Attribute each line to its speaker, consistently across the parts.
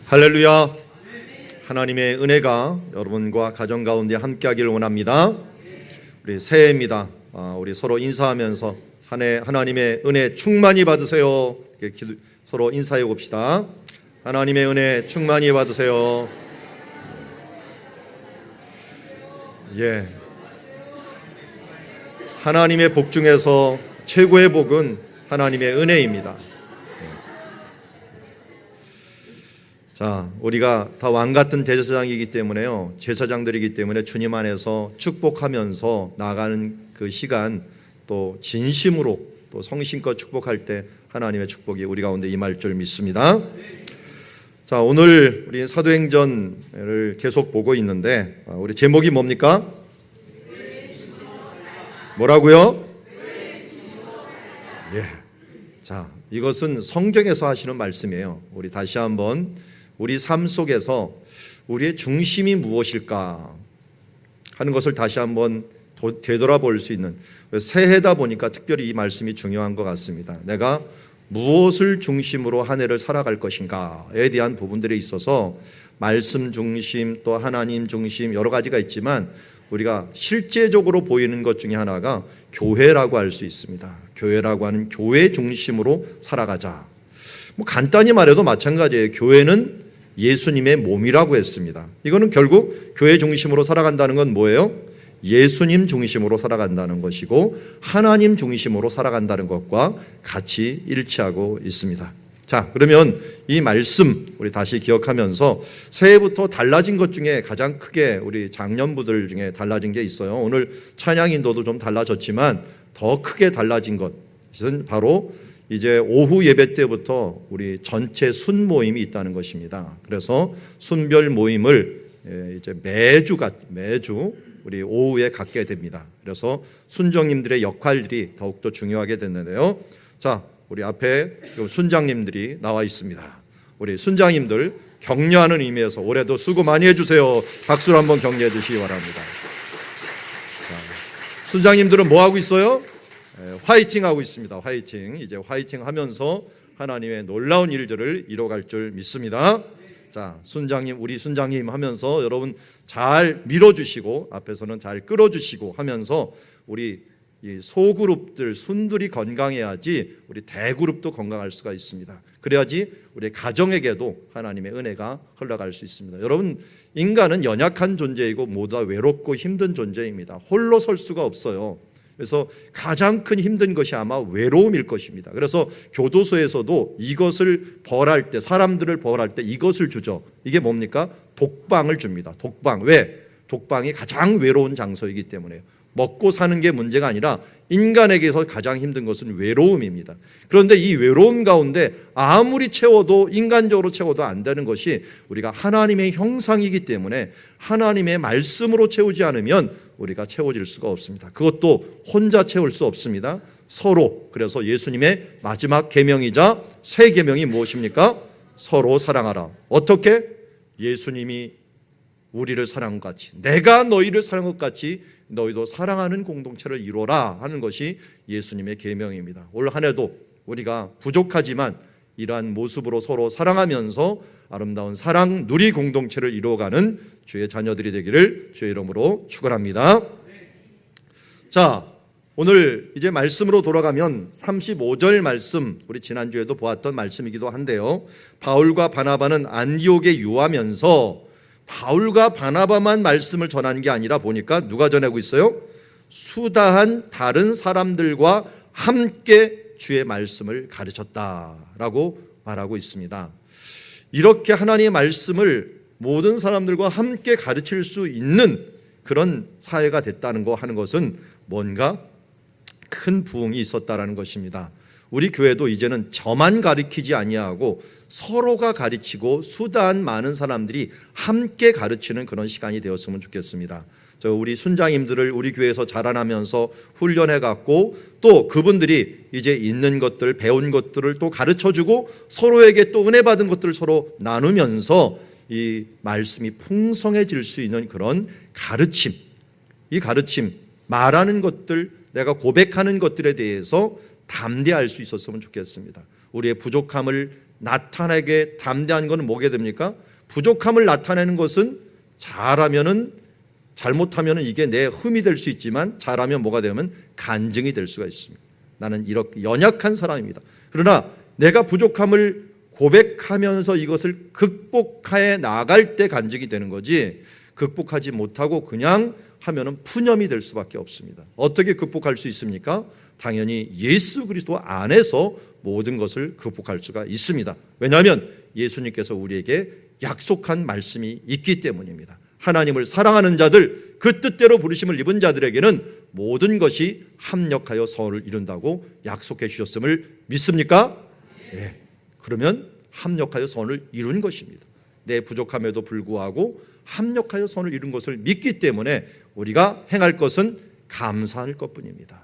Speaker 1: 할렐루야. 하나님의 은혜가 여러분과 가정 가운데 함께하기를 원합니다. 우리 새해입니다. 우리 서로 인사하면서 한 해 하나님의 은혜 충만히 받으세요. 서로 인사해 봅시다. 하나님의 은혜 충만히 받으세요. 예. 하나님의 복 중에서 최고의 복은 하나님의 은혜입니다. 자, 우리가 다 왕 같은 대제사장이기 때문에요. 제사장들이기 때문에 주님 안에서 축복하면서 나가는 그 시간, 또 진심으로 또 성심껏 축복할 때 하나님의 축복이 우리 가운데 임할 줄 믿습니다. 자, 오늘 우리 사도행전을 계속 보고 있는데 우리 제목이 뭡니까? 뭐라고요? 예. 자, 이것은 성경에서 하시는 말씀이에요. 우리 다시 한번 우리 삶 속에서 우리의 중심이 무엇일까 하는 것을 다시 한번 되돌아볼 수 있는, 새해다 보니까 특별히 이 말씀이 중요한 것 같습니다. 내가 무엇을 중심으로 한 해를 살아갈 것인가에 대한 부분들에 있어서 말씀 중심, 또 하나님 중심 여러 가지가 있지만 우리가 실제적으로 보이는 것 중에 하나가 교회라고 할 수 있습니다. 교회라고 하는 교회 중심으로 살아가자. 뭐 간단히 말해도 마찬가지예요. 교회는 예수님의 몸이라고 했습니다. 이거는 결국 교회 중심으로 살아간다는 건 뭐예요? 예수님 중심으로 살아간다는 것이고 하나님 중심으로 살아간다는 것과 같이 일치하고 있습니다. 자, 그러면 이 말씀 우리 다시 기억하면서 새해부터 달라진 것 중에 가장 크게 우리 장년부들 중에 달라진 게 있어요. 오늘 찬양 인도도 좀 달라졌지만 더 크게 달라진 것은 바로 이제 오후 예배 때부터 우리 전체 순 모임이 있다는 것입니다. 그래서 순별 모임을 이제 매주 우리 오후에 갖게 됩니다. 그래서 순정님들의 역할들이 더욱더 중요하게 됐는데요. 자, 우리 앞에 지금 순장님들이 나와 있습니다. 우리 순장님들 격려하는 의미에서 올해도 수고 많이 해주세요. 박수로 한번 격려해 주시기 바랍니다. 자, 순장님들은 뭐 하고 있어요? 화이팅 하고 있습니다. 화이팅. 이제 화이팅 하면서 하나님의 놀라운 일들을 이뤄갈 줄 믿습니다. 자, 우리 순장님 하면서 여러분 잘 밀어주시고 앞에서는 잘 끌어주시고 하면서 우리 이 소그룹들, 순들이 건강해야지 우리 대그룹도 건강할 수가 있습니다. 그래야지 우리 가정에게도 하나님의 은혜가 흘러갈 수 있습니다. 여러분, 인간은 연약한 존재이고 모두 다 외롭고 힘든 존재입니다. 홀로 설 수가 없어요. 그래서 가장 큰 힘든 것이 아마 외로움일 것입니다. 그래서 교도소에서도 이것을 벌할 때, 사람들을 벌할 때 이것을 주죠. 이게 뭡니까? 독방을 줍니다. 독방. 왜? 독방이 가장 외로운 장소이기 때문에요. 먹고 사는 게 문제가 아니라 인간에게서 가장 힘든 것은 외로움입니다. 그런데 이 외로움 가운데 아무리 채워도, 인간적으로 채워도 안 되는 것이 우리가 하나님의 형상이기 때문에 하나님의 말씀으로 채우지 않으면 우리가 채워질 수가 없습니다. 그것도 혼자 채울 수 없습니다. 서로. 그래서 예수님의 마지막 계명이자 새 계명이 무엇입니까? 서로 사랑하라. 어떻게? 예수님이 우리를 사랑한 것 같이, 내가 너희를 사랑한 것 같이 너희도 사랑하는 공동체를 이루어라 하는 것이 예수님의 계명입니다. 올 한 해도 우리가 부족하지만 이러한 모습으로 서로 사랑하면서 아름다운 사랑 누리 공동체를 이루어가는 주의 자녀들이 되기를 주의 이름으로 축원합니다. 자, 오늘 이제 말씀으로 돌아가면 35절 말씀, 우리 지난주에도 보았던 말씀이기도 한데요. 바울과 바나바는 안디옥에 유하면서 바울과 바나바만 말씀을 전한 게 아니라 보니까 누가 전하고 있어요? 수다한 다른 사람들과 함께 주의 말씀을 가르쳤다라고 말하고 있습니다. 이렇게 하나님의 말씀을 모든 사람들과 함께 가르칠 수 있는 그런 사회가 됐다는 거 하는 것은 뭔가 큰 부흥이 있었다라는 것입니다. 우리 교회도 이제는 저만 가르치지 아니하고 서로가 가르치고 수다한 많은 사람들이 함께 가르치는 그런 시간이 되었으면 좋겠습니다. 우리 순장님들을 우리 교회에서 자라나면서 훈련해 갖고 또 그분들이 이제 있는 것들, 배운 것들을 또 가르쳐주고 서로에게 또 은혜 받은 것들을 서로 나누면서 이 말씀이 풍성해질 수 있는 그런 가르침, 이 가르침, 말하는 것들, 내가 고백하는 것들에 대해서 담대할 수 있었으면 좋겠습니다. 우리의 부족함을 나타내게 담대한 것은 뭐게 됩니까? 부족함을 나타내는 것은 잘하면은, 잘못하면은 이게 내 흠이 될 수 있지만 잘하면 뭐가 되면 간증이 될 수가 있습니다. 나는 이렇게 연약한 사람입니다. 그러나 내가 부족함을 고백하면서 이것을 극복해 나갈 때 간증이 되는 거지, 극복하지 못하고 그냥 하면은 푸념이 될 수밖에 없습니다. 어떻게 극복할 수 있습니까? 당연히 예수 그리스도 안에서 모든 것을 극복할 수가 있습니다. 왜냐하면 예수님께서 우리에게 약속한 말씀이 있기 때문입니다. 하나님을 사랑하는 자들, 그 뜻대로 부르심을 입은 자들에게는 모든 것이 합력하여 선을 이룬다고 약속해 주셨음을 믿습니까? 네. 그러면 합력하여 선을 이룬 것입니다. 내 부족함에도 불구하고 합력하여 선을 이룬 것을 믿기 때문에 우리가 행할 것은 감사할 것뿐입니다.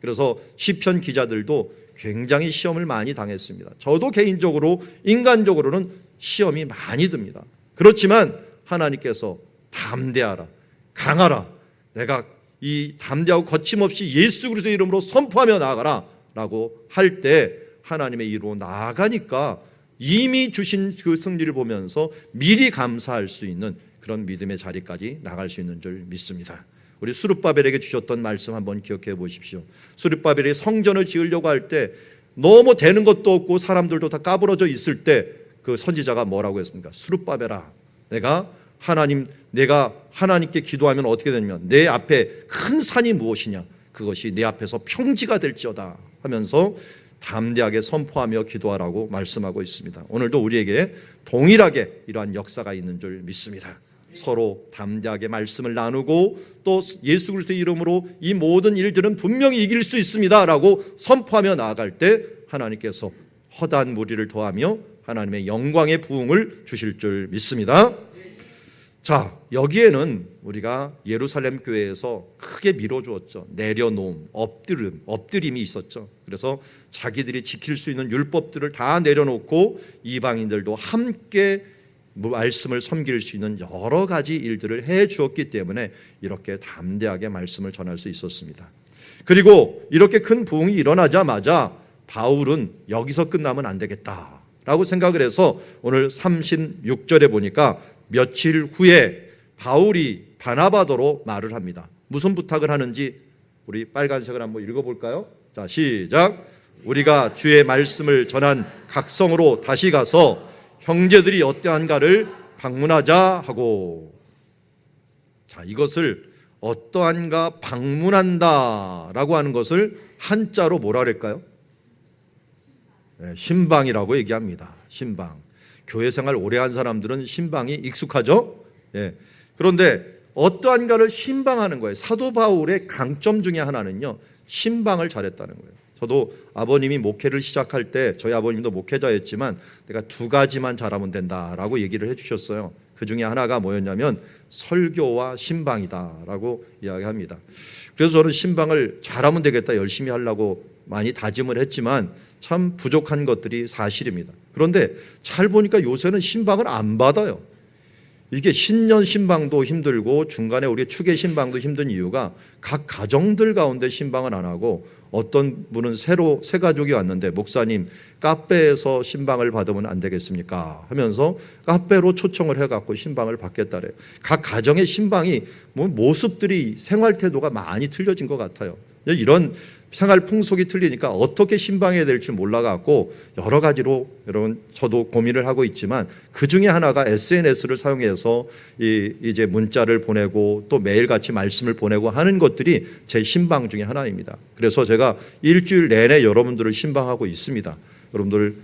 Speaker 1: 그래서 시편 기자들도 굉장히 시험을 많이 당했습니다. 저도 개인적으로, 인간적으로는 시험이 많이 듭니다. 그렇지만 하나님께서 담대하라, 강하라, 내가 이 담대하고 거침없이 예수 그리스도의 이름으로 선포하며 나아가라 라고 할 때 하나님의 이로 나아가니까 이미 주신 그 승리를 보면서 미리 감사할 수 있는 그런 믿음의 자리까지 나갈 수 있는 줄 믿습니다. 우리 스룹바벨에게 주셨던 말씀 한번 기억해 보십시오. 스룹바벨이 성전을 지으려고 할 때 너무 되는 것도 없고 사람들도 다 까부러져 있을 때 그 선지자가 뭐라고 했습니까? 스룹바벨아, 내가 하나님께 기도하면 어떻게 되냐면 내 앞에 큰 산이 무엇이냐, 그것이 내 앞에서 평지가 될지어다 하면서 담대하게 선포하며 기도하라고 말씀하고 있습니다. 오늘도 우리에게 동일하게 이러한 역사가 있는 줄 믿습니다. 서로 담대하게 말씀을 나누고 또 예수 그리스도의 이름으로 이 모든 일들은 분명히 이길 수 있습니다 라고 선포하며 나아갈 때 하나님께서 허다한 무리를 더하며 하나님의 영광의 부흥을 주실 줄 믿습니다. 자, 여기에는 우리가 예루살렘 교회에서 크게 밀어주었죠. 내려놓음, 엎드림이 있었죠. 그래서 자기들이 지킬 수 있는 율법들을 다 내려놓고 이방인들도 함께 말씀을 섬길 수 있는 여러 가지 일들을 해 주었기 때문에 이렇게 담대하게 말씀을 전할 수 있었습니다. 그리고 이렇게 큰 부흥이 일어나자마자 바울은 여기서 끝나면 안 되겠다라고 생각을 해서 오늘 36절에 보니까 며칠 후에 바울이 바나바더로 말을 합니다. 무슨 부탁을 하는지 우리 빨간색을 한번 읽어볼까요? 자, 시작. 우리가 주의 말씀을 전한 각성으로 다시 가서 형제들이 어떠한가를 방문하자 하고, 자, 이것을 어떠한가 방문한다라고 하는 것을 한자로 뭐라 그럴까요? 네, 신방이라고 얘기합니다. 신방. 교회 생활 오래 한 사람들은 신방이 익숙하죠. 예. 그런데 어떠한가를 신방하는 거예요. 사도 바울의 강점 중에 하나는요, 신방을 잘했다는 거예요. 저도 아버님이 목회를 시작할 때 저희 아버님도 목회자였지만 내가 두 가지만 잘하면 된다라고 얘기를 해주셨어요. 그 중에 하나가 뭐였냐면 설교와 신방이다라고 이야기합니다. 그래서 저는 신방을 잘하면 되겠다, 열심히 하려고 많이 다짐을 했지만 참 부족한 것들이 사실입니다. 그런데 잘 보니까 요새는 신방을 안 받아요. 이게 신년 신방도 힘들고 중간에 우리 추계 신방도 힘든 이유가 각 가정들 가운데 신방을 안 하고, 어떤 분은 새로 새 가족이 왔는데 목사님 카페에서 신방을 받으면 안 되겠습니까 하면서 카페로 초청을 해갖고 신방을 받겠다래요. 각 가정의 신방이 뭐 모습들이, 생활 태도가 많이 틀려진 것 같아요. 이런 생활 풍속이 틀리니까 어떻게 신방해야 될지 몰라갖고 여러 가지로 여러분 저도 고민을 하고 있지만 그 중에 하나가 SNS를 사용해서 이제 문자를 보내고 또 매일같이 말씀을 보내고 하는 것들이 제 신방 중에 하나입니다. 그래서 제가 일주일 내내 여러분들을 신방하고 있습니다. 여러분들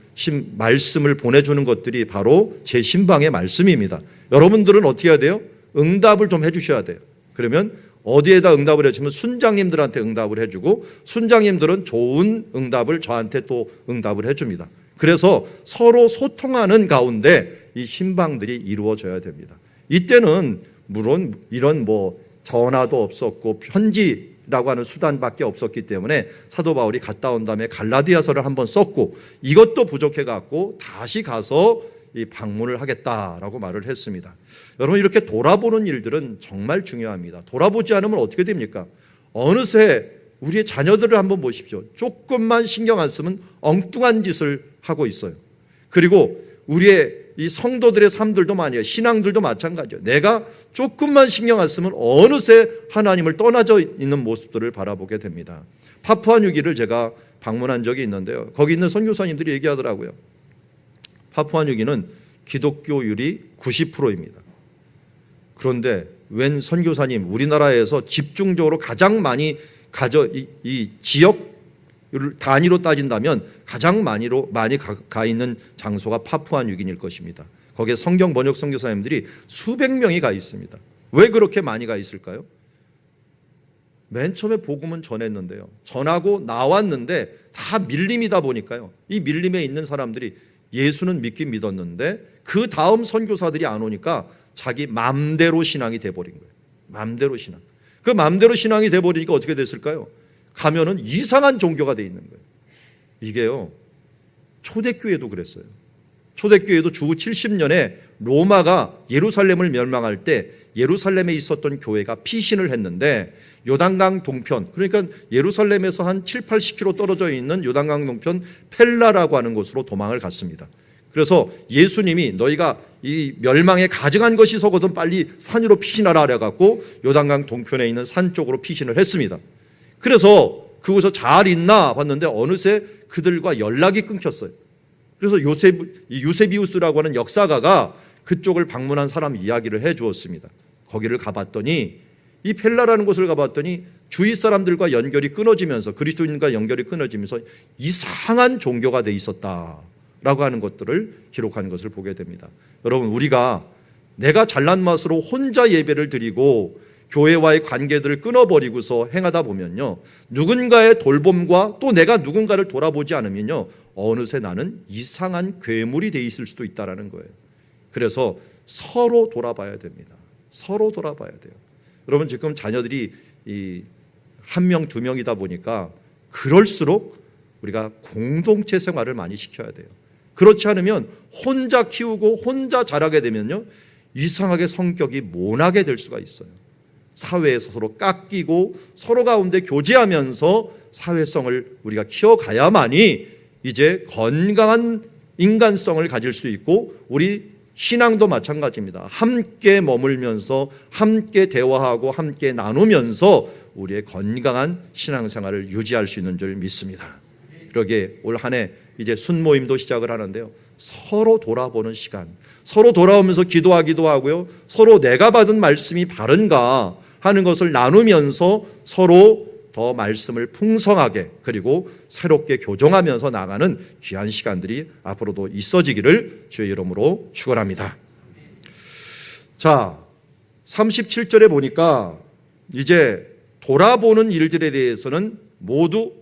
Speaker 1: 말씀을 보내주는 것들이 바로 제 신방의 말씀입니다. 여러분들은 어떻게 해야 돼요? 응답을 좀 해주셔야 돼요. 그러면 어디에다 응답을 해주면 순장님들한테 응답을 해주고 순장님들은 좋은 응답을 저한테 또 응답을 해줍니다. 그래서 서로 소통하는 가운데 이 신방들이 이루어져야 됩니다. 이때는 물론 이런 뭐 전화도 없었고 편지라고 하는 수단밖에 없었기 때문에 사도 바울이 갔다 온 다음에 갈라디아서를 한번 썼고 이것도 부족해갖고 다시 가서 이 방문을 하겠다라고 말을 했습니다. 여러분, 이렇게 돌아보는 일들은 정말 중요합니다. 돌아보지 않으면 어떻게 됩니까? 어느새 우리의 자녀들을 한번 보십시오. 조금만 신경 안 쓰면 엉뚱한 짓을 하고 있어요. 그리고 우리의 이 성도들의 삶들도 많이에요. 신앙들도 마찬가지예요. 내가 조금만 신경 안 쓰면 어느새 하나님을 떠나져 있는 모습들을 바라보게 됩니다. 파푸아뉴기를 제가 방문한 적이 있는데요. 거기 있는 선교사님들이 얘기하더라고요. 파푸아뉴기는 기독교율이 90%입니다. 그런데 웬 선교사님, 우리나라에서 집중적으로 가장 많이 이 지역 단위로 따진다면 가장 많이 가 있는 장소가 파푸아뉴기니일 것입니다. 거기에 성경 번역 선교사님들이 수백 명이 가 있습니다. 왜 그렇게 많이 가 있을까요? 맨 처음에 복음은 전했는데요. 전하고 나왔는데 다 밀림이다 보니까요. 이 밀림에 있는 사람들이 예수는 믿긴 믿었는데 그 다음 선교사들이 안 오니까 자기 맘대로 신앙이 돼버린 거예요. 맘대로 신앙. 그 맘대로 신앙이 돼버리니까 어떻게 됐을까요? 가면은 이상한 종교가 돼 있는 거예요. 이게요, 초대교회도 그랬어요. 초대교회도 주 70년에 로마가 예루살렘을 멸망할 때 예루살렘에 있었던 교회가 피신을 했는데 요단강 동편, 그러니까 예루살렘에서 한 7, 80km 떨어져 있는 요단강 동편 펠라라고 하는 곳으로 도망을 갔습니다. 그래서 예수님이 너희가 이 멸망에 가증한 것이 서거든 빨리 산으로 피신하라 그래갖고 요단강 동편에 있는 산 쪽으로 피신을 했습니다. 그래서 그곳에서 잘 있나 봤는데 어느새 그들과 연락이 끊겼어요. 그래서 유세비우스라고 하는 역사가가 그쪽을 방문한 사람 이야기를 해 주었습니다. 거기를 가봤더니 이 펠라라는 곳을 가봤더니 주위 사람들과 연결이 끊어지면서 그리스도인과 연결이 끊어지면서 이상한 종교가 돼 있었다라고 하는 것들을 기록하는 것을 보게 됩니다. 여러분, 우리가 내가 잘난 맛으로 혼자 예배를 드리고 교회와의 관계들을 끊어버리고서 행하다 보면요, 누군가의 돌봄과 또 내가 누군가를 돌아보지 않으면요, 어느새 나는 이상한 괴물이 돼 있을 수도 있다는 거예요. 그래서 서로 돌아봐야 됩니다. 서로 돌아봐야 돼요. 여러분, 지금 자녀들이 한 명, 두 명이다 보니까 그럴수록 우리가 공동체 생활을 많이 시켜야 돼요. 그렇지 않으면 혼자 키우고 혼자 자라게 되면요, 이상하게 성격이 모나게 될 수가 있어요. 사회에서 서로 깎이고 서로 가운데 교제하면서 사회성을 우리가 키워가야만이 이제 건강한 인간성을 가질 수 있고, 우리 신앙도 마찬가지입니다. 함께 머물면서 함께 대화하고 함께 나누면서 우리의 건강한 신앙생활을 유지할 수 있는 줄 믿습니다. 그러기에 올 한 해 이제 순모임도 시작을 하는데요, 서로 돌아보는 시간, 서로 돌아오면서 기도하기도 하고요, 서로 내가 받은 말씀이 바른가 하는 것을 나누면서 서로 더 말씀을 풍성하게 그리고 새롭게 교정하면서 나가는 귀한 시간들이 앞으로도 있어지기를 주의 이름으로 축원합니다. 자, 37절에 보니까 이제 돌아보는 일들에 대해서는 모두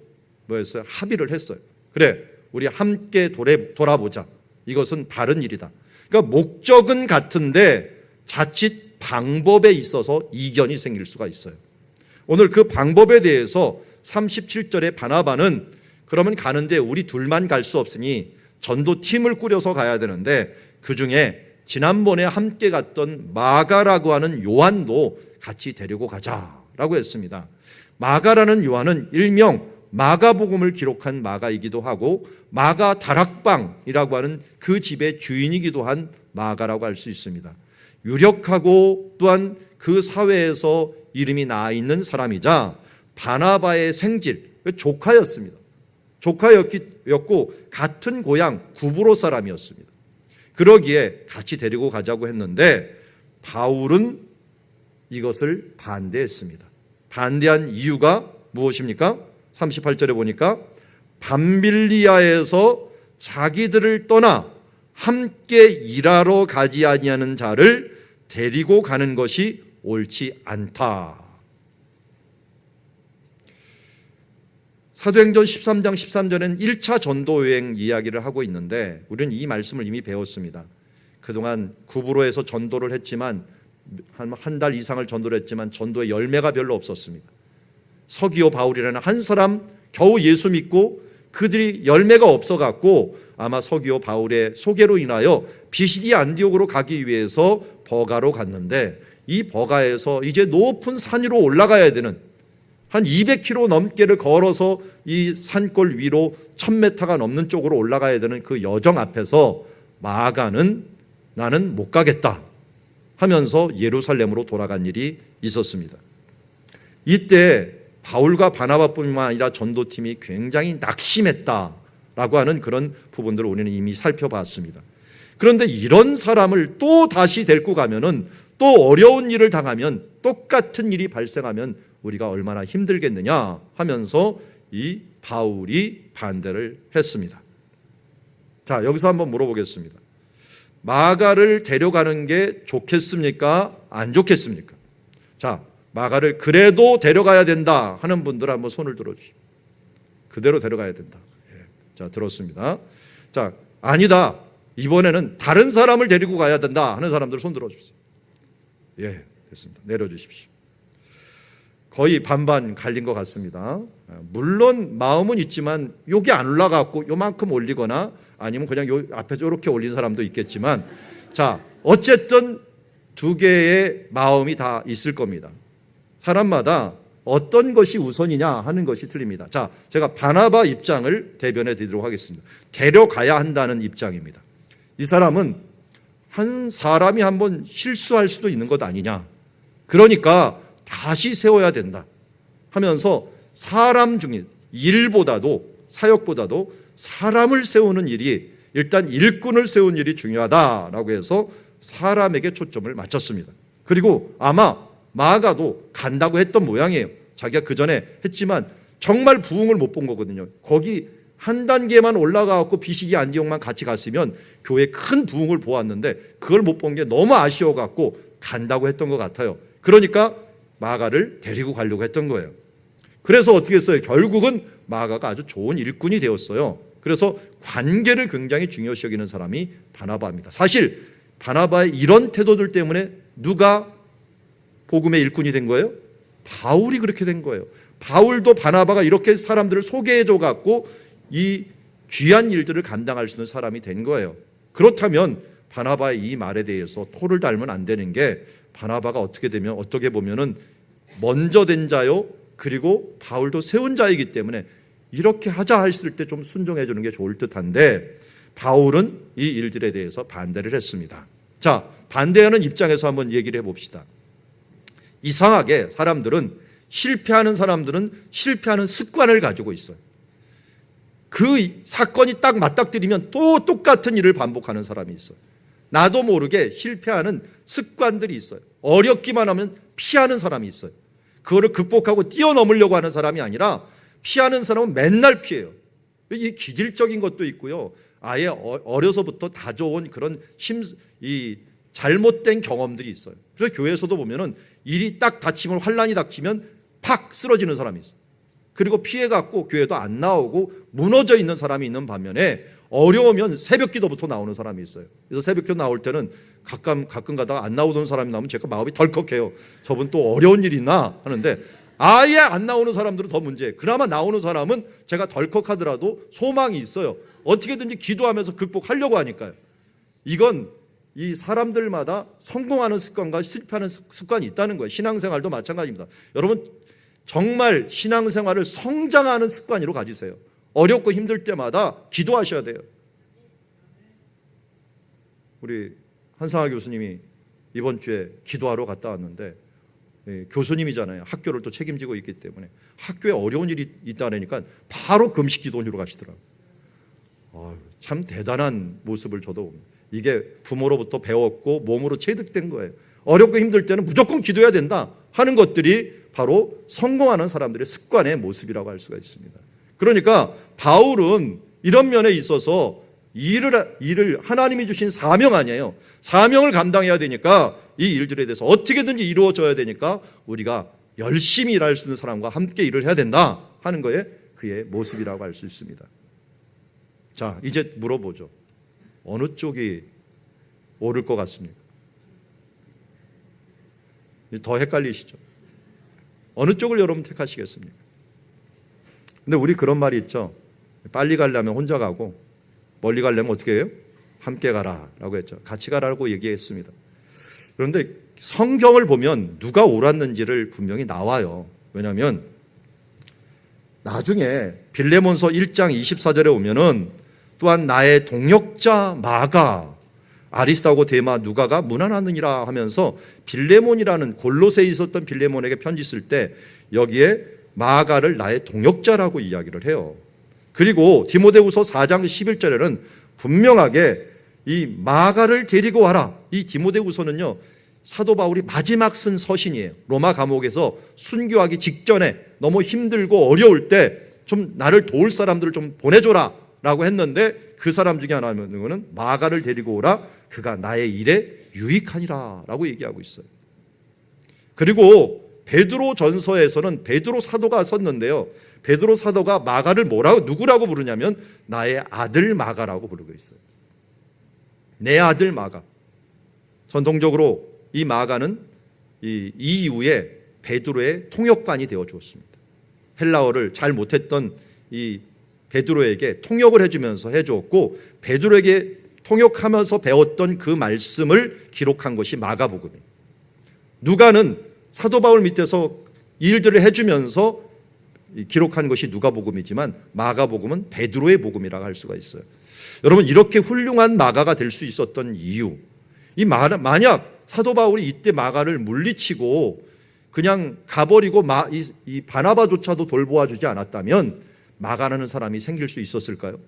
Speaker 1: 뭐였어요? 합의를 했어요. 그래, 우리 함께 돌아보자. 이것은 바른 일이다. 그러니까 목적은 같은데 자칫 방법에 있어서 이견이 생길 수가 있어요. 오늘 그 방법에 대해서 37절에 바나바는 그러면 가는데 우리 둘만 갈 수 없으니 전도팀을 꾸려서 가야 되는데 그중에 지난번에 함께 갔던 마가라고 하는 요한도 같이 데리고 가자라고 했습니다. 마가라는 요한은 일명 마가복음을 기록한 마가이기도 하고 마가 다락방이라고 하는 그 집의 주인이기도 한 마가라고 할 수 있습니다. 유력하고 또한 그 사회에서 이름이 나 있는 사람이자 바나바의 생질, 조카였습니다. 조카였고 같은 고향 구브로 사람이었습니다. 그러기에 같이 데리고 가자고 했는데 바울은 이것을 반대했습니다. 반대한 이유가 무엇입니까? 38절에 보니까 밤빌리아에서 자기들을 떠나 함께 일하러 가지 아니하는 자를 데리고 가는 것이 옳지 않다. 사도행전 13장 13절은 1차 전도여행 이야기를 하고 있는데 우리는 이 말씀을 이미 배웠습니다. 그동안 구브로에서 전도를 했지만 한 달 이상을 전도를 했지만 전도의 열매가 별로 없었습니다. 서기오 바울이라는 한 사람 겨우 예수 믿고 그들이 열매가 없어갖고 아마 서기오 바울의 소개로 인하여 비시디아 안디옥으로 가기 위해서 버가로 갔는데 이 버가에서 이제 높은 산 위로 올라가야 되는 한 200km 넘게를 걸어서 이 산골 위로 1000m가 넘는 쪽으로 올라가야 되는 그 여정 앞에서 마가는 나는 못 가겠다 하면서 예루살렘으로 돌아간 일이 있었습니다. 이때 바울과 바나바뿐만 아니라 전도팀이 굉장히 낙심했다라고 하는 그런 부분들을 우리는 이미 살펴봤습니다. 그런데 이런 사람을 또 다시 데리고 가면은 또 어려운 일을 당하면 똑같은 일이 발생하면 우리가 얼마나 힘들겠느냐 하면서 이 바울이 반대를 했습니다. 자, 여기서 한번 물어보겠습니다. 마가를 데려가는 게 좋겠습니까? 안 좋겠습니까? 자, 마가를 그래도 데려가야 된다 하는 분들 한번 손을 들어주시오. 그대로 데려가야 된다. 예. 자, 들었습니다. 자, 아니다. 이번에는 다른 사람을 데리고 가야 된다 하는 사람들 손 들어주세요. 예, 됐습니다. 내려주십시오. 거의 반반 갈린 것 같습니다. 물론 마음은 있지만 여기 안 올라가고 요만큼 올리거나 아니면 그냥 요 앞에 이렇게 올린 사람도 있겠지만, 자, 어쨌든 두 개의 마음이 다 있을 겁니다. 사람마다 어떤 것이 우선이냐 하는 것이 틀립니다. 자, 제가 바나바 입장을 대변해 드리도록 하겠습니다. 데려가야 한다는 입장입니다. 이 사람은 한 사람이 한번 실수할 수도 있는 것 아니냐. 그러니까 다시 세워야 된다 하면서 사람 중에 일보다도 사역보다도 사람을 세우는 일이, 일단 일꾼을 세우는 일이 중요하다라고 해서 사람에게 초점을 맞췄습니다. 그리고 아마 마가도 간다고 했던 모양이에요. 자기가 그 전에 했지만 정말 부흥을 못 본 거거든요. 거기 한 단계만 올라가고 비시기 안디옥만 같이 갔으면 교회 큰 부흥을 보았는데 그걸 못 본 게 너무 아쉬워갖고 간다고 했던 것 같아요. 그러니까 마가를 데리고 가려고 했던 거예요. 그래서 어떻게 했어요? 결국은 마가가 아주 좋은 일꾼이 되었어요. 그래서 관계를 굉장히 중요시 여기는 사람이 바나바입니다. 사실 바나바의 이런 태도들 때문에 누가 복음의 일꾼이 된 거예요? 바울이 그렇게 된 거예요. 바울도 바나바가 이렇게 사람들을 소개해줘 갖고 이 귀한 일들을 감당할 수 있는 사람이 된 거예요. 그렇다면 바나바의 이 말에 대해서 토를 달면 안 되는 게, 바나바가 어떻게 보면은 먼저 된 자요, 그리고 바울도 세운 자이기 때문에 이렇게 하자 했을 때 좀 순종해 주는 게 좋을 듯한데, 바울은 이 일들에 대해서 반대를 했습니다. 자, 반대하는 입장에서 한번 얘기를 해봅시다. 이상하게 실패하는 사람들은 실패하는 습관을 가지고 있어요. 그 사건이 딱 맞닥뜨리면 또 똑같은 일을 반복하는 사람이 있어요. 나도 모르게 실패하는 습관들이 있어요. 어렵기만 하면 피하는 사람이 있어요. 그거를 극복하고 뛰어넘으려고 하는 사람이 아니라 피하는 사람은 맨날 피해요. 이게 기질적인 것도 있고요. 아예 어려서부터 다져온 그런 잘못된 경험들이 있어요. 그래서 교회에서도 보면은 일이 딱 닥치면, 환란이 닥치면 팍 쓰러지는 사람이 있어요. 그리고 피해갖고 교회도 안 나오고 무너져 있는 사람이 있는 반면에, 어려우면 새벽 기도부터 나오는 사람이 있어요. 그래서 새벽 기도 나올 때는 가끔 가다가 안 나오던 사람이 나오면 제가 마음이 덜컥해요. 저분 또 어려운 일이 있나 하는데, 아예 안 나오는 사람들은 더 문제예요. 그나마 나오는 사람은 제가 덜컥하더라도 소망이 있어요. 어떻게든지 기도하면서 극복하려고 하니까요. 이건 이 사람들마다 성공하는 습관과 실패하는 습관이 있다는 거예요. 신앙생활도 마찬가지입니다. 여러분, 정말 신앙생활을 성장하는 습관으로 가지세요. 어렵고 힘들 때마다 기도하셔야 돼요. 우리 한상하 교수님이 이번 주에 기도하러 갔다 왔는데, 교수님이잖아요. 학교를 또 책임지고 있기 때문에 학교에 어려운 일이 있다니까 바로 금식 기도원으로 가시더라고요. 참 대단한 모습을 저도 봅니다. 이게 부모로부터 배웠고 몸으로 체득된 거예요. 어렵고 힘들 때는 무조건 기도해야 된다 하는 것들이 바로 성공하는 사람들의 습관의 모습이라고 할 수가 있습니다. 그러니까 바울은 이런 면에 있어서 일을 하나님이 주신 사명 아니에요. 사명을 감당해야 되니까 이 일들에 대해서 어떻게든지 이루어져야 되니까 우리가 열심히 일할 수 있는 사람과 함께 일을 해야 된다 하는 거에 그의 모습이라고 할 수 있습니다. 자, 이제 물어보죠. 어느 쪽이 옳을 것 같습니까? 더 헷갈리시죠? 어느 쪽을 여러분 택하시겠습니까? 근데 우리 그런 말이 있죠. 빨리 가려면 혼자 가고 멀리 가려면 어떻게 해요? 함께 가라라고 했죠. 같이 가라고 얘기했습니다. 그런데 성경을 보면 누가 옳았는지를 분명히 나와요. 왜냐하면 나중에 빌레몬서 1장 24절에 오면은 또한 나의 동역자 마가 아리스타고 데마 누가가 문안하느니라 하면서 빌레몬이라는 골로새에 있었던 빌레몬에게 편지 쓸 때 여기에 마가를 나의 동역자라고 이야기를 해요. 그리고 디모데후서 4장 11절에는 분명하게 이 마가를 데리고 와라. 이 디모데후서는요, 사도 바울이 마지막 쓴 서신이에요. 로마 감옥에서 순교하기 직전에 너무 힘들고 어려울 때 좀 나를 도울 사람들을 좀 보내줘라 라고 했는데 그 사람 중에 하나는 마가를 데리고 오라. 그가 나의 일에 유익하니라 라고 얘기하고 있어요. 그리고 베드로 전서에서는 베드로 사도가 썼는데요, 베드로 사도가 마가를 누구라고 부르냐면 나의 아들 마가라고 부르고 있어요. 내 아들 마가. 전통적으로 이 마가는 이 이후에 베드로의 통역관이 되어 주었습니다. 헬라어를 잘 못했던 이 베드로에게 통역을 해주면서 해주었고, 베드로에게 통역하면서 배웠던 그 말씀을 기록한 것이 마가복음이에요. 누가는 사도 바울 밑에서 일들을 해주면서 기록한 것이 누가복음이지만 마가복음은 베드로의 복음이라고 할 수가 있어요. 여러분, 이렇게 훌륭한 마가가 될 수 있었던 이유, 만약 사도 바울이 이때 마가를 물리치고 그냥 가버리고 이 바나바조차도 돌보아주지 않았다면 마가라는 사람이 생길 수 있었을까요?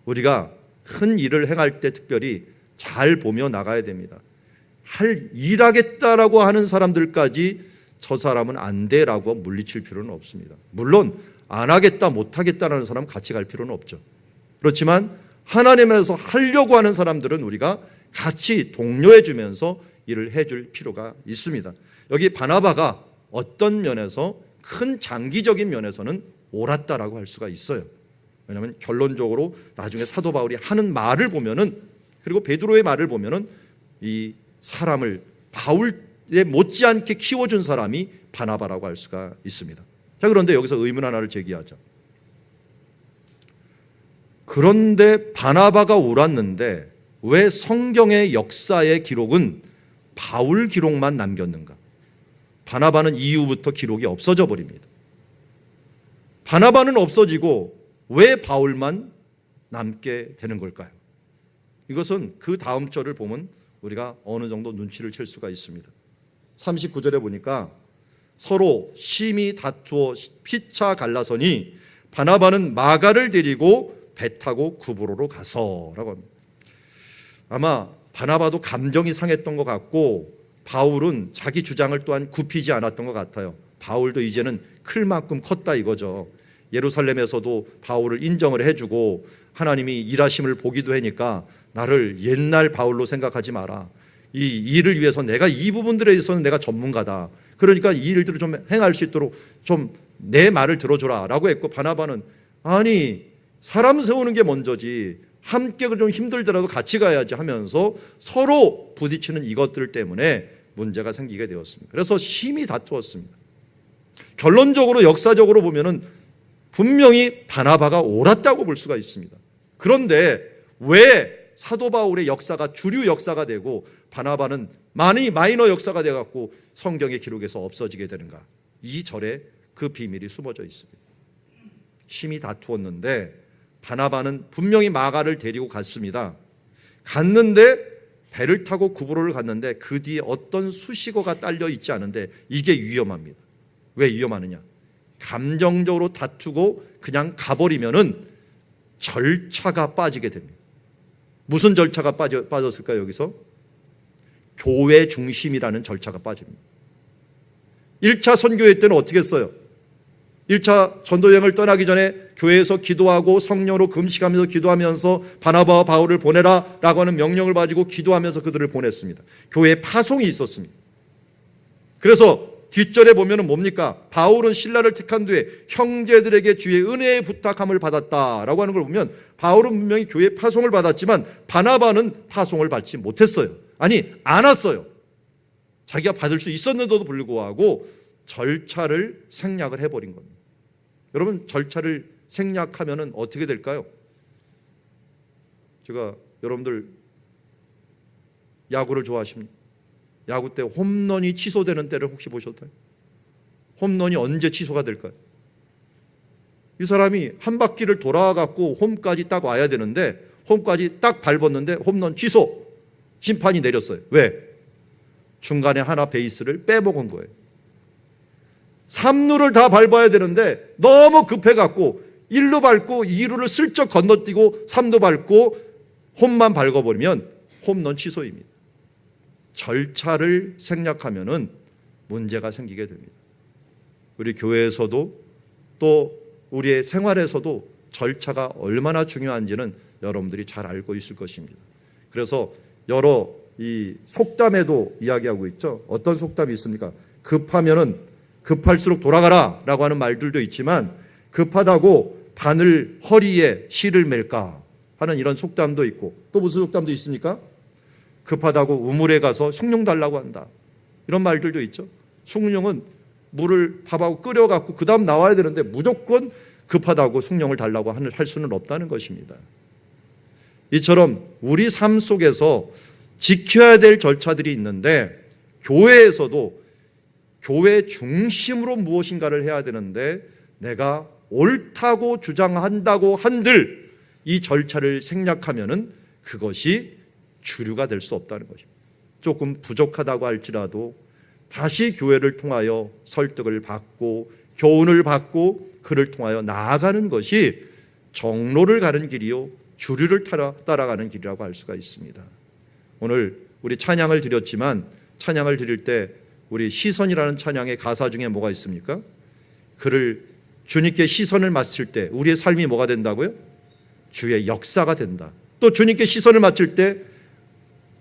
Speaker 1: 우리가 큰 일을 행할 때 특별히 잘 보며 나가야 됩니다. 일하겠다라고 하는 사람들까지 저 사람은 안 돼라고 물리칠 필요는 없습니다. 물론 안 하겠다 못하겠다라는 사람 같이 갈 필요는 없죠. 그렇지만 하나님에서 하려고 하는 사람들은 우리가 같이 독려해 주면서 일을 해줄 필요가 있습니다. 여기 바나바가 어떤 면에서 큰 장기적인 면에서는 옳았다라고 할 수가 있어요. 왜냐하면 결론적으로 나중에 사도 바울이 하는 말을 보면은, 그리고 베드로의 말을 보면은 이 사람을 바울에 못지않게 키워준 사람이 바나바라고 할 수가 있습니다. 자, 그런데 여기서 의문 하나를 제기하자. 그런데 바나바가 옳았는데 왜 성경의 역사의 기록은 바울 기록만 남겼는가? 바나바는 이후부터 기록이 없어져 버립니다. 바나바는 없어지고 왜 바울만 남게 되는 걸까요? 이것은 그 다음 절을 보면 우리가 어느 정도 눈치를 챌 수가 있습니다. 39절에 보니까 서로 심히 다투어 피차 갈라서니 바나바는 마가를 데리고 배 타고 구브로로 가서라고 합니다. 아마 바나바도 감정이 상했던 것 같고 바울은 자기 주장을 또한 굽히지 않았던 것 같아요. 바울도 이제는 클 만큼 컸다 이거죠. 예루살렘에서도 바울을 인정을 해주고 하나님이 일하심을 보기도 하니까 나를 옛날 바울로 생각하지 마라. 이 일을 위해서 내가 이 부분들에 있어서는 내가 전문가다. 그러니까 이 일들을 좀 행할 수 있도록 좀 내 말을 들어줘라 라고 했고, 바나바는 아니 사람 세우는 게 먼저지, 함께 좀 힘들더라도 같이 가야지 하면서 서로 부딪히는 이것들 때문에 문제가 생기게 되었습니다. 그래서 심히 다투었습니다. 결론적으로 역사적으로 보면은 분명히 바나바가 옳았다고 볼 수가 있습니다. 그런데 왜 사도 바울의 역사가 주류 역사가 되고 바나바는 마이너 역사가 되어갖고 성경의 기록에서 없어지게 되는가? 이 절에 그 비밀이 숨어져 있습니다. 심히 다투었는데 바나바는 분명히 마가를 데리고 갔습니다. 갔는데 배를 타고 구브로를 갔는데 그 뒤에 어떤 수식어가 딸려 있지 않은데 이게 위험합니다. 왜 위험하느냐? 감정적으로 다투고 그냥 가버리면은 절차가 빠지게 됩니다. 무슨 절차가 빠졌을까요? 여기서 교회 중심이라는 절차가 빠집니다. 1차 선교회 때는 어떻게 했어요? 1차 전도여행을 떠나기 전에 교회에서 기도하고 성령으로 금식하면서 기도하면서 바나바와 바울을 보내라 라고 하는 명령을 가지고 기도하면서 그들을 보냈습니다. 교회에 파송이 있었습니다. 그래서 뒷절에 보면은 뭡니까? 바울은 신라를 택한 뒤에 형제들에게 주의 은혜의 부탁함을 받았다라고 하는 걸 보면 바울은 분명히 교회 파송을 받았지만 바나바는 파송을 받지 못했어요. 아니, 안 왔어요. 자기가 받을 수 있었는데도 불구하고 절차를 생략을 해버린 겁니다. 여러분, 절차를 생략하면은 어떻게 될까요? 제가 여러분들 야구를 좋아하십니까? 야구 때 홈런이 취소되는 때를 혹시 보셨나요? 홈런이 언제 취소가 될까요? 이 사람이 한 바퀴를 돌아가고 홈까지 딱 와야 되는데 홈까지 딱 밟았는데 홈런 취소. 심판이 내렸어요. 왜? 중간에 하나 베이스를 빼먹은 거예요. 3루를 다 밟아야 되는데 너무 급해갖고 1루 밟고 2루를 슬쩍 건너뛰고 3루 밟고 홈만 밟아버리면 홈런 취소입니다. 절차를 생략하면은 문제가 생기게 됩니다. 우리 교회에서도 또 우리의 생활에서도 절차가 얼마나 중요한지는 여러분들이 잘 알고 있을 것입니다. 그래서 여러 이 속담에도 이야기하고 있죠. 어떤 속담이 있습니까? 급하면은 급할수록 돌아가라 라고 하는 말들도 있지만 급하다고 바늘 허리에 실을 맬까 하는 이런 속담도 있고 또 무슨 속담도 있습니까? 급하다고 우물에 가서 숭늉 달라고 한다. 이런 말들도 있죠. 숭늉은 물을 밥하고 끓여갖고 그 다음 나와야 되는데 무조건 급하다고 숭늉을 달라고 할 수는 없다는 것입니다. 이처럼 우리 삶 속에서 지켜야 될 절차들이 있는데 교회에서도 교회 중심으로 무엇인가를 해야 되는데 내가 옳다고 주장한다고 한들 이 절차를 생략하면은 그것이 주류가 될 수 없다는 것입니다. 조금 부족하다고 할지라도 다시 교회를 통하여 설득을 받고 교훈을 받고 그를 통하여 나아가는 것이 정로를 가는 길이요 주류를 따라가는 길이라고 할 수가 있습니다. 오늘 우리 찬양을 드렸지만 찬양을 드릴 때 우리 시선이라는 찬양의 가사 중에 뭐가 있습니까? 그를 주님께 시선을 맞출 때 우리의 삶이 뭐가 된다고요? 주의 역사가 된다. 또 주님께 시선을 맞출 때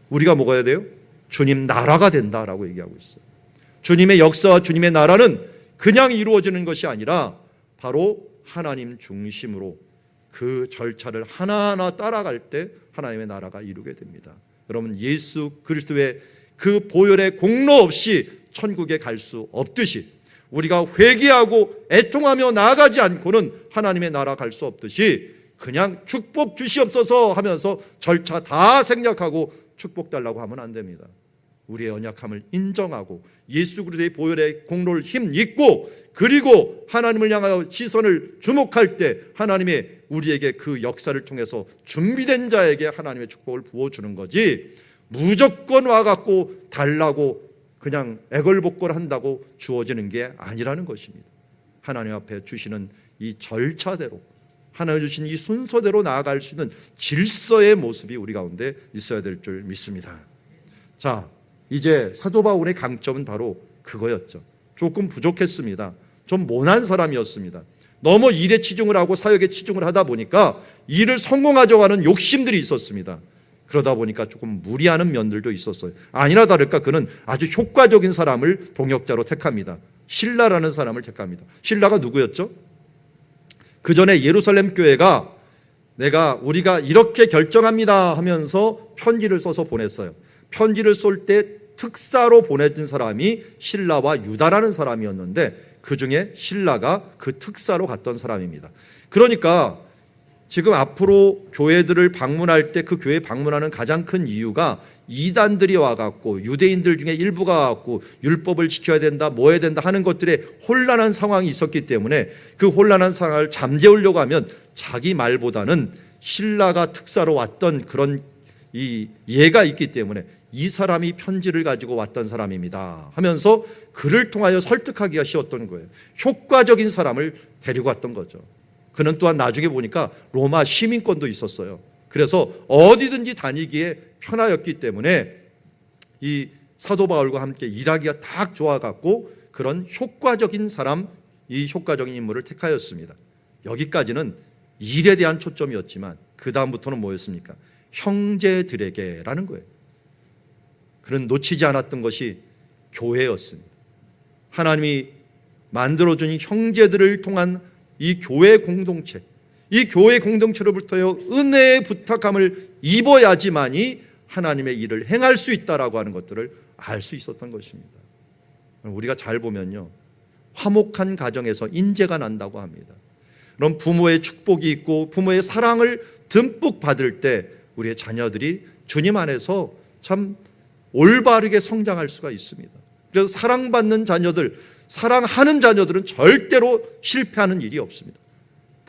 Speaker 1: 우리가 뭐가 돼요? 주님 나라가 된다라고 얘기하고 있어요. 주님의 역사와 주님의 나라는 그냥 이루어지는 것이 아니라 바로 하나님 중심으로 그 절차를 하나하나 따라갈 때 하나님의 나라가 이루게 됩니다. 여러분 예수 그리스도의 그 보혈의 공로 없이 천국에 갈 수 없듯이 우리가 회개하고 애통하며 나아가지 않고는 하나님의 나라 갈 수 없듯이 그냥 축복 주시옵소서 하면서 절차 다 생략하고 축복 달라고 하면 안 됩니다. 우리의 연약함을 인정하고 예수 그리스도의 보혈의 공로를 힘입고 그리고 하나님을 향하여 시선을 주목할 때 하나님의 우리에게 그 역사를 통해서 준비된 자에게 하나님의 축복을 부어주는 거지 무조건 와갖고 달라고 그냥 애걸복걸 한다고 주어지는 게 아니라는 것입니다. 하나님 앞에 주시는 이 절차대로 하나님 주신 이 순서대로 나아갈 수 있는 질서의 모습이 우리 가운데 있어야 될 줄 믿습니다. 자, 이제 사도 바울의 강점은 바로 그거였죠. 조금 부족했습니다. 좀 모난 사람이었습니다. 너무 일에 치중을 하고 사역에 치중을 하다 보니까 일을 성공하자고 하는 욕심들이 있었습니다. 그러다 보니까 조금 무리하는 면들도 있었어요. 아니나 다를까 그는 아주 효과적인 사람을 동역자로 택합니다. 실라라는 사람을 택합니다. 실라가 누구였죠? 그 전에 예루살렘 교회가 우리가 이렇게 결정합니다 하면서 편지를 써서 보냈어요. 편지를 쏠 때 특사로 보내준 사람이 실라와 유다라는 사람이었는데 그 중에 실라가 그 특사로 갔던 사람입니다. 그러니까 지금 앞으로 교회들을 방문할 때 그 교회 방문하는 가장 큰 이유가 이단들이 와갖고 유대인들 중에 일부가 와갖고 율법을 지켜야 된다 뭐 해야 된다 하는 것들에 혼란한 상황이 있었기 때문에 그 혼란한 상황을 잠재우려고 하면 자기 말보다는 실라가 특사로 왔던 그런 이 예가 있기 때문에 이 사람이 편지를 가지고 왔던 사람입니다 하면서 그를 통하여 설득하기가 쉬웠던 거예요. 효과적인 사람을 데리고 왔던 거죠. 그는 또한 나중에 보니까 로마 시민권도 있었어요. 그래서 어디든지 다니기에 편하였기 때문에 이 사도 바울과 함께 일하기가 딱 좋아갖고 그런 효과적인 사람, 이 효과적인 인물을 택하였습니다. 여기까지는 일에 대한 초점이었지만 그 다음부터는 뭐였습니까? 형제들에게라는 거예요. 그는 놓치지 않았던 것이 교회였습니다. 하나님이 만들어준 형제들을 통한 이 교회 공동체, 이 교회 공동체로부터의 은혜의 부탁함을 입어야지만이 하나님의 일을 행할 수 있다라고 하는 것들을 알 수 있었던 것입니다. 우리가 잘 보면요, 화목한 가정에서 인재가 난다고 합니다. 그럼 부모의 축복이 있고 부모의 사랑을 듬뿍 받을 때 우리의 자녀들이 주님 안에서 참 올바르게 성장할 수가 있습니다. 그래서 사랑받는 자녀들, 사랑하는 자녀들은 절대로 실패하는 일이 없습니다.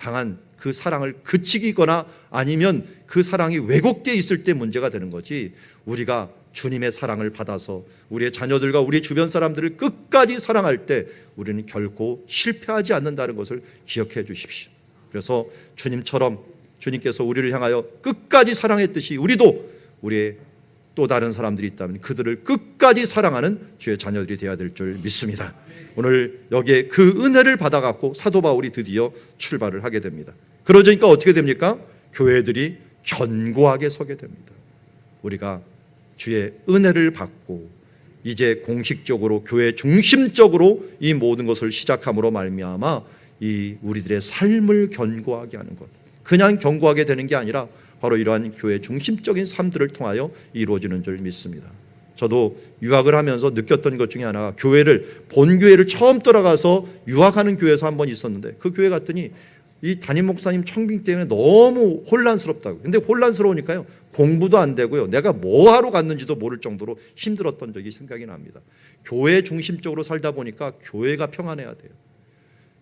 Speaker 1: 당한 그 사랑을 그치기거나 아니면 그 사랑이 왜곡되어 있을 때 문제가 되는 거지, 우리가 주님의 사랑을 받아서 우리의 자녀들과 우리 주변 사람들을 끝까지 사랑할 때 우리는 결코 실패하지 않는다는 것을 기억해 주십시오. 그래서 주님처럼 주님께서 우리를 향하여 끝까지 사랑했듯이 우리도 우리의 또 다른 사람들이 있다면 그들을 끝까지 사랑하는 주의 자녀들이 되어야 될 줄 믿습니다. 오늘 여기에 그 은혜를 받아갖고 사도 바울이 드디어 출발을 하게 됩니다. 그러니까 어떻게 됩니까? 교회들이 견고하게 서게 됩니다. 우리가 주의 은혜를 받고 이제 공식적으로 교회 중심적으로 이 모든 것을 시작함으로 말미암아 이 우리들의 삶을 견고하게 하는 것, 그냥 견고하게 되는 게 아니라 바로 이러한 교회 중심적인 삶들을 통하여 이루어지는 줄 믿습니다. 저도 유학을 하면서 느꼈던 것 중에 하나가, 본교회를 처음 들어가서 유학하는 교회에서 한 번 있었는데, 그 교회 갔더니 이 담임 목사님 청빙 때문에 너무 혼란스럽다고. 근데 혼란스러우니까요, 공부도 안 되고요, 내가 뭐 하러 갔는지도 모를 정도로 힘들었던 적이 생각이 납니다. 교회 중심적으로 살다 보니까 교회가 평안해야 돼요.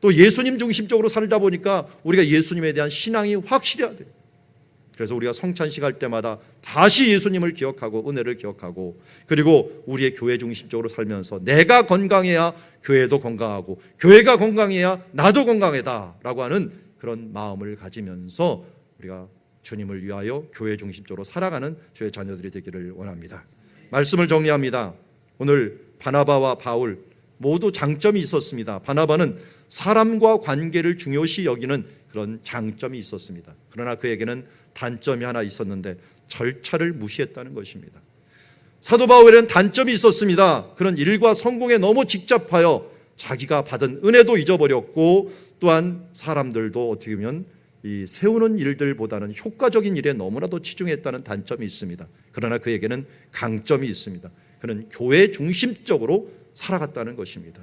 Speaker 1: 또 예수님 중심적으로 살다 보니까 우리가 예수님에 대한 신앙이 확실해야 돼요. 그래서 우리가 성찬식 할 때마다 다시 예수님을 기억하고 은혜를 기억하고, 그리고 우리의 교회 중심적으로 살면서 내가 건강해야 교회도 건강하고 교회가 건강해야 나도 건강하다라고 하는 그런 마음을 가지면서 우리가 주님을 위하여 교회 중심적으로 살아가는 주의 자녀들이 되기를 원합니다. 말씀을 정리합니다. 오늘 바나바와 바울 모두 장점이 있었습니다. 바나바는 사람과 관계를 중요시 여기는 그런 장점이 있었습니다. 그러나 그에게는 단점이 하나 있었는데 절차를 무시했다는 것입니다. 사도 바울에는 단점이 있었습니다. 그런 일과 성공에 너무 직접하여 자기가 받은 은혜도 잊어버렸고, 또한 사람들도 어떻게 보면 이 세우는 일들보다는 효과적인 일에 너무나도 치중했다는 단점이 있습니다. 그러나 그에게는 강점이 있습니다. 그는 교회 중심적으로 살아갔다는 것입니다.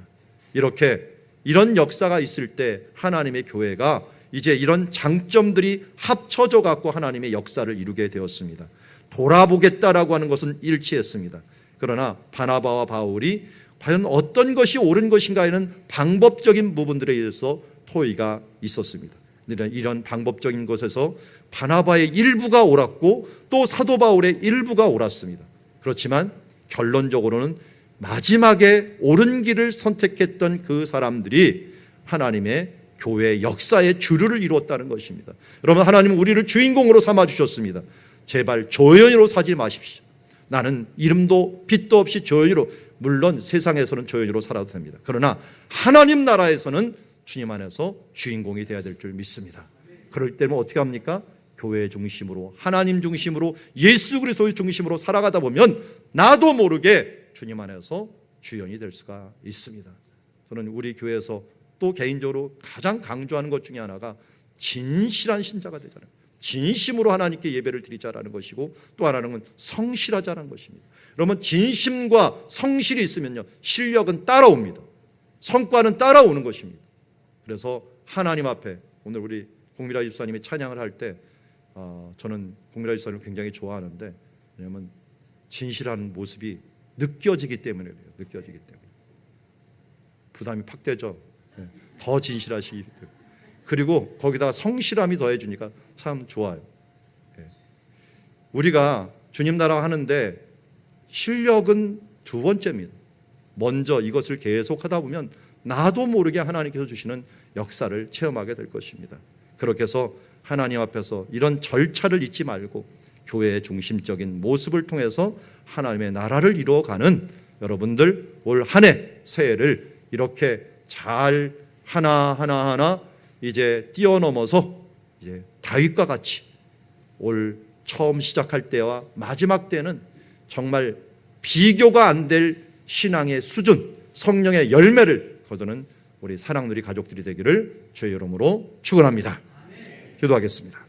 Speaker 1: 이런 역사가 있을 때 하나님의 교회가 이제 이런 장점들이 합쳐져 갖고 하나님의 역사를 이루게 되었습니다. 돌아보겠다라고 하는 것은 일치했습니다. 그러나 바나바와 바울이 과연 어떤 것이 옳은 것인가에는 방법적인 부분들에 의해서 토의가 있었습니다. 이런 방법적인 것에서 바나바의 일부가 옳았고 또 사도 바울의 일부가 옳았습니다. 그렇지만 결론적으로는 마지막에 옳은 길을 선택했던 그 사람들이 하나님의 교회 역사의 주류를 이루었다는 것입니다. 여러분, 하나님은 우리를 주인공으로 삼아주셨습니다. 제발 조연으로 사지 마십시오. 나는 이름도 빛도 없이 조연으로, 물론 세상에서는 조연으로 살아도 됩니다. 그러나 하나님 나라에서는 주님 안에서 주인공이 되어야 될 줄 믿습니다. 그럴 때는 어떻게 합니까? 교회 중심으로, 하나님 중심으로, 예수 그리스도의 중심으로 살아가다 보면 나도 모르게 주님 안에서 주연이 될 수가 있습니다. 저는 우리 교회에서 또 개인적으로 가장 강조하는 것 중에 하나가 진실한 신자가 되자는, 진심으로 하나님께 예배를 드리자라는 것이고, 또 하나는 성실하자는 것입니다. 그러면 진심과 성실이 있으면요, 실력은 따라옵니다. 성과는 따라오는 것입니다. 그래서 하나님 앞에 오늘 우리 공미라 집사님이 찬양을 할 때 저는 공미라 집사님을 굉장히 좋아하는데, 왜냐하면 진실한 모습이 느껴지기 때문에 그래요. 느껴지기 때문에 부담이 팍 되죠. 더 진실하시기 때문에. 그리고 거기다가 성실함이 더해주니까 참 좋아요. 우리가 주님 나라 하는데 실력은 두 번째입니다. 먼저 이것을 계속하다 보면 나도 모르게 하나님께서 주시는 역사를 체험하게 될 것입니다. 그렇게 해서 하나님 앞에서 이런 절차를 잊지 말고 교회의 중심적인 모습을 통해서 하나님의 나라를 이루어가는 여러분들, 올 한 해 새해를 이렇게 잘 하나하나 이제 뛰어넘어서 이제 다윗과 같이 올 처음 시작할 때와 마지막 때는 정말 비교가 안 될 신앙의 수준, 성령의 열매를 거두는 우리 사랑누리 가족들이 되기를 주의 이름으로 축원합니다. 기도하겠습니다.